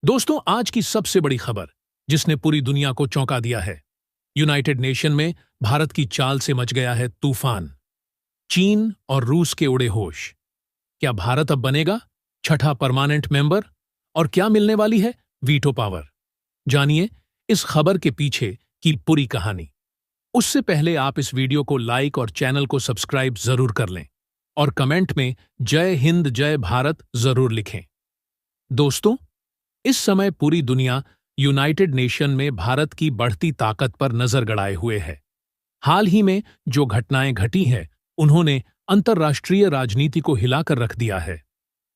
दोस्तों, आज की सबसे बड़ी खबर जिसने पूरी दुनिया को चौंका दिया है। यूनाइटेड नेशन में भारत की चाल से मच गया है तूफान। चीन और रूस के उड़े होश। क्या भारत अब बनेगा छठा परमानेंट मेंबर? और क्या मिलने वाली है वीटो पावर? जानिए इस खबर के पीछे की पूरी कहानी। उससे पहले आप इस वीडियो को लाइक और चैनल को सब्सक्राइब जरूर कर लें और कमेंट में जय हिंद जय भारत जरूर लिखें। दोस्तों, इस समय पूरी दुनिया यूनाइटेड नेशन में भारत की बढ़ती ताकत पर नजर गड़ाए हुए है। हाल ही में जो घटनाएं घटी हैं, उन्होंने अंतर्राष्ट्रीय राजनीति को हिलाकर रख दिया है।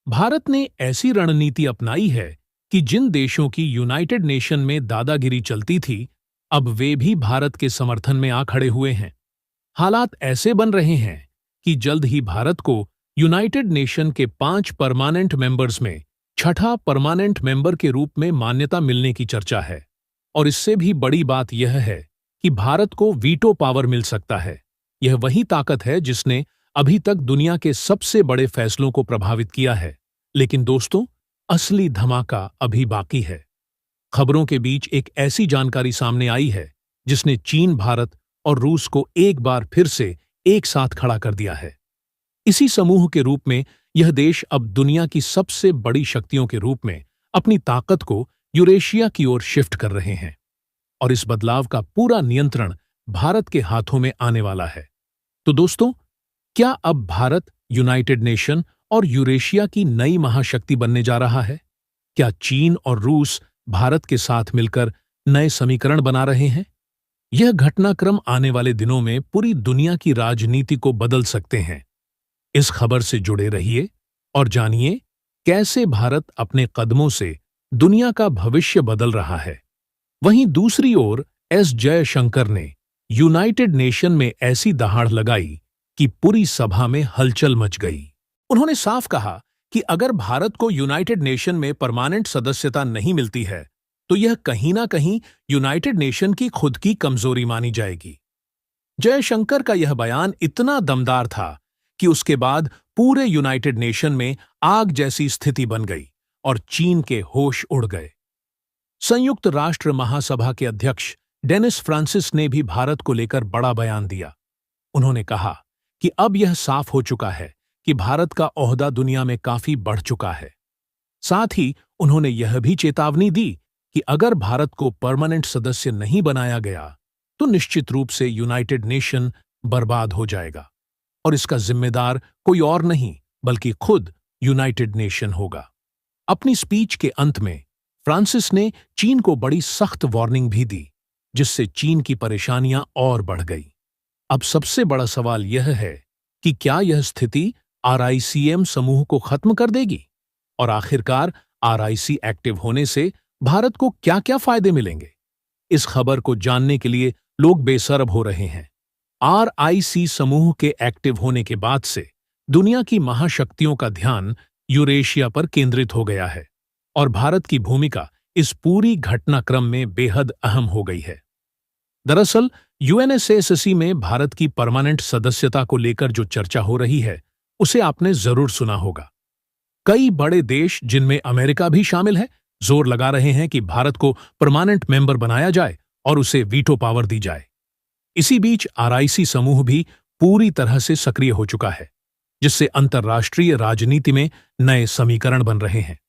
भारत ने ऐसी रणनीति अपनाई है कि जिन देशों की यूनाइटेड नेशन में दादागिरी चलती थी, अब वे भी भारत के समर्थन में आ खड़े हुए हैं। हालात ऐसे बन रहे हैं कि जल्द ही भारत को यूनाइटेड नेशन के 5 परमानेंट मेंबर्स में छठा परमानेंट मेंबर के रूप में मान्यता मिलने की चर्चा है। और इससे भी बड़ी बात यह है कि भारत को वीटो पावर मिल सकता है। यह वही ताकत है जिसने अभी तक दुनिया के सबसे बड़े फैसलों को प्रभावित किया है। लेकिन दोस्तों, असली धमाका अभी बाकी है। खबरों के बीच एक ऐसी जानकारी सामने आई है जिसने चीन, भारत और रूस को एक बार फिर से एक साथ खड़ा कर दिया है। इसी समूह के रूप में यह देश अब दुनिया की सबसे बड़ी शक्तियों के रूप में अपनी ताकत को यूरेशिया की ओर शिफ्ट कर रहे हैं। और इस बदलाव का पूरा नियंत्रण भारत के हाथों में आने वाला है। तो दोस्तों, क्या अब भारत यूनाइटेड नेशन और यूरेशिया की नई महाशक्ति बनने जा रहा है? क्या चीन और रूस भारत के साथ मिलकर नए समीकरण बना रहे हैं? यह घटनाक्रम आने वाले दिनों में पूरी दुनिया की राजनीति को बदल सकते हैं। इस खबर से जुड़े रहिए और जानिए कैसे भारत अपने कदमों से दुनिया का भविष्य बदल रहा है। वहीं दूसरी ओर एस जयशंकर ने यूनाइटेड नेशन में ऐसी दहाड़ लगाई कि पूरी सभा में हलचल मच गई। उन्होंने साफ कहा कि अगर भारत को यूनाइटेड नेशन में परमानेंट सदस्यता नहीं मिलती है, तो यह कहीं ना कहीं यूनाइटेड नेशन की खुद की कमजोरी मानी जाएगी। जयशंकर का यह बयान इतना दमदार था कि उसके बाद पूरे यूनाइटेड नेशन में आग जैसी स्थिति बन गई और चीन के होश उड़ गए। संयुक्त राष्ट्र महासभा के अध्यक्ष डेनिस फ्रांसिस ने भी भारत को लेकर बड़ा बयान दिया। उन्होंने कहा कि अब यह साफ हो चुका है कि भारत का ओहदा दुनिया में काफी बढ़ चुका है। साथ ही उन्होंने यह भी चेतावनी दी कि अगर भारत को परमानेंट सदस्य नहीं बनाया गया, तो निश्चित रूप से यूनाइटेड नेशन बर्बाद हो जाएगा और इसका जिम्मेदार कोई और नहीं बल्कि खुद यूनाइटेड नेशन होगा। अपनी स्पीच के अंत में फ्रांसिस ने चीन को बड़ी सख्त वार्निंग भी दी, जिससे चीन की परेशानियां और बढ़ गई। अब सबसे बड़ा सवाल यह है कि क्या यह स्थिति आरआईसीएम समूह को खत्म कर देगी? और आखिरकार आरआईसी एक्टिव होने से भारत को क्या-क्या फायदे मिलेंगे? इस खबर को जानने के लिए लोग बेसब्र हो रहे हैं। आरआईसी समूह के एक्टिव होने के बाद से दुनिया की महाशक्तियों का ध्यान यूरेशिया पर केंद्रित हो गया है और भारत की भूमिका इस पूरी घटनाक्रम में बेहद अहम हो गई है। दरअसल यूएनएसएससी में भारत की परमानेंट सदस्यता को लेकर जो चर्चा हो रही है, उसे आपने जरूर सुना होगा। कई बड़े देश, जिनमें अमेरिका भी शामिल है, जोर लगा रहे हैं कि भारत को परमानेंट मेंबर बनाया जाए और उसे वीटो पावर दी जाए। इसी बीच आरआईसी समूह भी पूरी तरह से सक्रिय हो चुका है, जिससे अंतर्राष्ट्रीय राजनीति में नए समीकरण बन रहे हैं।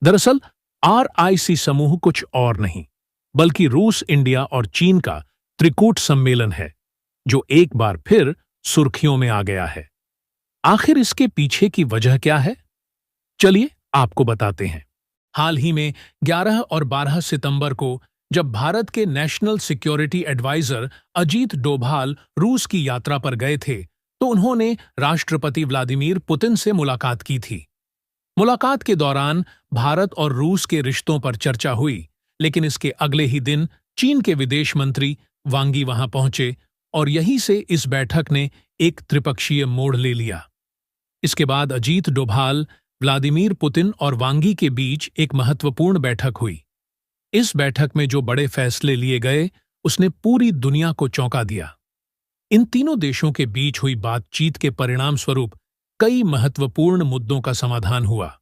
दरअसल आरआईसी समूह कुछ और नहीं बल्कि रूस, इंडिया और चीन का त्रिकूट सम्मेलन है, जो एक बार फिर सुर्खियों में आ गया है। आखिर इसके पीछे की वजह क्या है? चलिए आपको बताते हैं। हाल ही में 11 और 12 सितंबर को जब भारत के national security adviser Ajit Doval रूस की यात्रा पर गए थे, तो उन्होंने राष्ट्रपति व्लादिमीर पुतिन से मुलाकात की थी। मुलाकात के दौरान भारत और रूस के रिश्तों पर चर्चा हुई, लेकिन इसके अगले ही दिन चीन के विदेश मंत्री वांग यी वहां पहुंचे और यहीं से इस बैठक ने एक त्रिपक्षीय मोड़ ले लिया। इसके बाद अजीत डोभाल, व्लादिमीर पुतिन और वांग यी के बीच एक महत्वपूर्ण बैठक हुई। इस बैठक में जो बड़े फैसले लिए गए, उसने पूरी दुनिया को चौंका दिया। इन तीनों देशों के बीच हुई बातचीत के परिणाम स्वरूप कई महत्वपूर्ण मुद्दों का समाधान हुआ।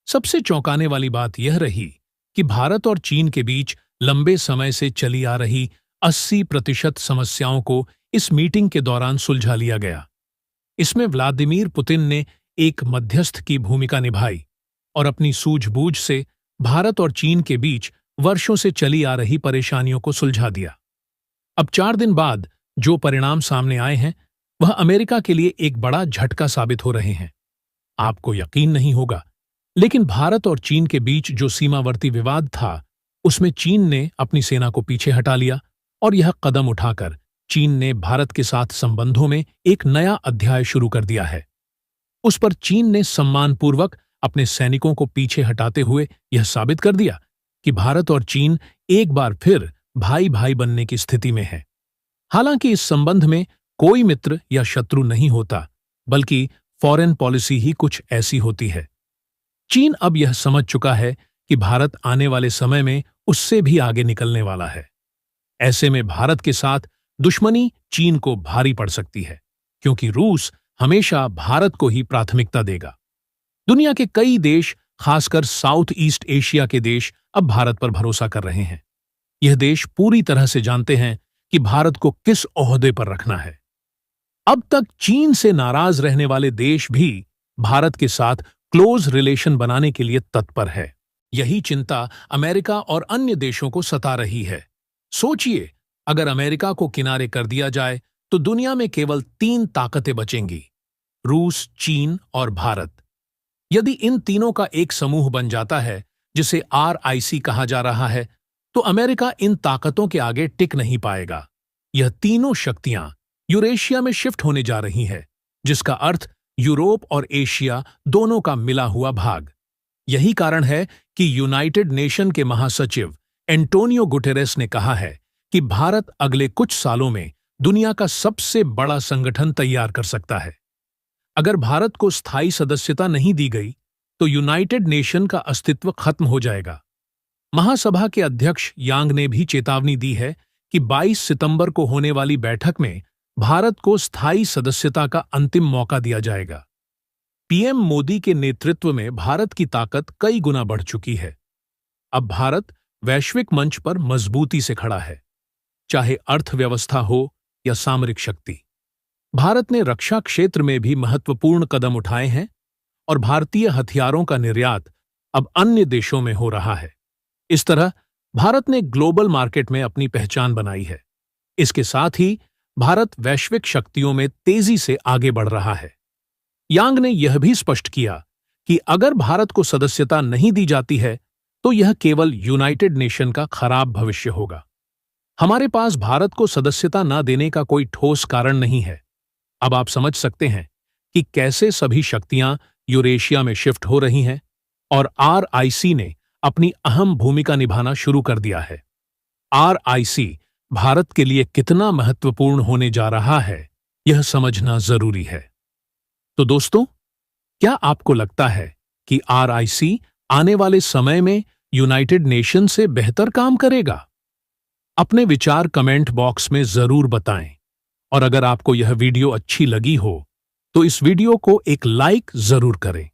सबसे चौंकाने वाली बात यह रही कि भारत और चीन के बीच लंबे समय से चली आ रही 80% समस्याओं को इस मीटिंग के दौरान सुलझा लिया गया। इसमें व्लादिमीर पुतिन ने एक मध्यस्थ की भूमिका निभाई और अपनी सूझबूझ से भारत और चीन के बीच वर्षों से चली आ रही परेशानियों को सुलझा दिया। अब 4 दिन बाद जो परिणाम सामने आए हैं वह अमेरिका के लिए एक बड़ा झटका साबित हो रहे हैं। आपको यकीन नहीं होगा, लेकिन भारत और चीन के बीच जो सीमावर्ती विवाद था उसमें चीन ने अपनी सेना को पीछे हटा लिया और यह कदम उठाकर चीन ने भारत के साथ संबंधों में एक नया अध्याय शुरू कर दिया है। उस पर चीन ने सम्मानपूर्वक अपने सैनिकों को पीछे हटाते हुए यह साबित कर दिया कि भारत और चीन एक बार फिर भाई भाई बनने की स्थिति में है। हालांकि इस संबंध में कोई मित्र या शत्रु नहीं होता, बल्कि फॉरेन पॉलिसी ही कुछ ऐसी होती है। चीन अब यह समझ चुका है कि भारत आने वाले समय में उससे भी आगे निकलने वाला है। ऐसे में भारत के साथ दुश्मनी चीन को भारी पड़ सकती है, क्योंकि रूस हमेशा भारत को ही प्राथमिकता देगा। दुनिया के कई देश, खासकर साउथ ईस्ट एशिया के देश, अब भारत पर भरोसा कर रहे हैं। यह देश पूरी तरह से जानते हैं कि भारत को किस ओहदे पर रखना है। अब तक चीन से नाराज रहने वाले देश भी भारत के साथ क्लोज रिलेशन बनाने के लिए तत्पर है। यही चिंता अमेरिका और अन्य देशों को सता रही है। सोचिए, अगर अमेरिका को किनारे कर दिया जाए तो दुनिया में केवल 3 ताकतें बचेंगी: रूस, चीन और भारत। यदि इन तीनों का एक समूह बन जाता है, जिसे RIC कहा जा रहा है, तो अमेरिका इन ताकतों के आगे टिक नहीं पाएगा। यह तीनों शक्तियां यूरेशिया में शिफ्ट होने जा रही है, जिसका अर्थ यूरोप और एशिया दोनों का मिला हुआ भाग। यही कारण है कि यूनाइटेड नेशन के महासचिव एंटोनियो गुटेरेस ने कहा है कि भारत अगले कुछ सालों में दुनिया का सबसे बड़ा संगठन तैयार कर सकता है। अगर भारत को स्थायी सदस्यता नहीं दी गई तो यूनाइटेड नेशन का अस्तित्व खत्म हो जाएगा। महासभा के अध्यक्ष यांग ने भी चेतावनी दी है कि 22 सितंबर को होने वाली बैठक में भारत को स्थायी सदस्यता का अंतिम मौका दिया जाएगा। पीएम मोदी के नेतृत्व में भारत की ताकत कई गुना बढ़ चुकी है। अब भारत वैश्विक मंच पर मजबूती से खड़ा है, चाहे अर्थव्यवस्था हो या सामरिक शक्ति। भारत ने रक्षा क्षेत्र में भी महत्वपूर्ण कदम उठाए हैं और भारतीय हथियारों का निर्यात अब अन्य देशों में हो रहा है। इस तरह भारत ने ग्लोबल मार्केट में अपनी पहचान बनाई है। इसके साथ ही भारत वैश्विक शक्तियों में तेजी से आगे बढ़ रहा है। यांग ने यह भी स्पष्ट किया कि अगर भारत को सदस्यता नहीं दी जाती है तो यह केवल यूनाइटेड नेशन का खराब भविष्य होगा। हमारे पास भारत को सदस्यता न देने का कोई ठोस कारण नहीं है। अब आप समझ सकते हैं कि कैसे सभी शक्तियां यूरेशिया में शिफ्ट हो रही हैं और RIC ने अपनी अहम भूमिका निभाना शुरू कर दिया है। RIC भारत के लिए कितना महत्वपूर्ण होने जा रहा है, यह समझना जरूरी है। तो दोस्तों, क्या आपको लगता है कि RIC आने वाले समय में यूनाइटेड नेशन से बेहतर काम करेगा? अपने विचार कमेंट बॉक्स में जरूर बताएं और अगर आपको यह वीडियो अच्छी लगी हो तो इस वीडियो को एक लाइक जरूर करें।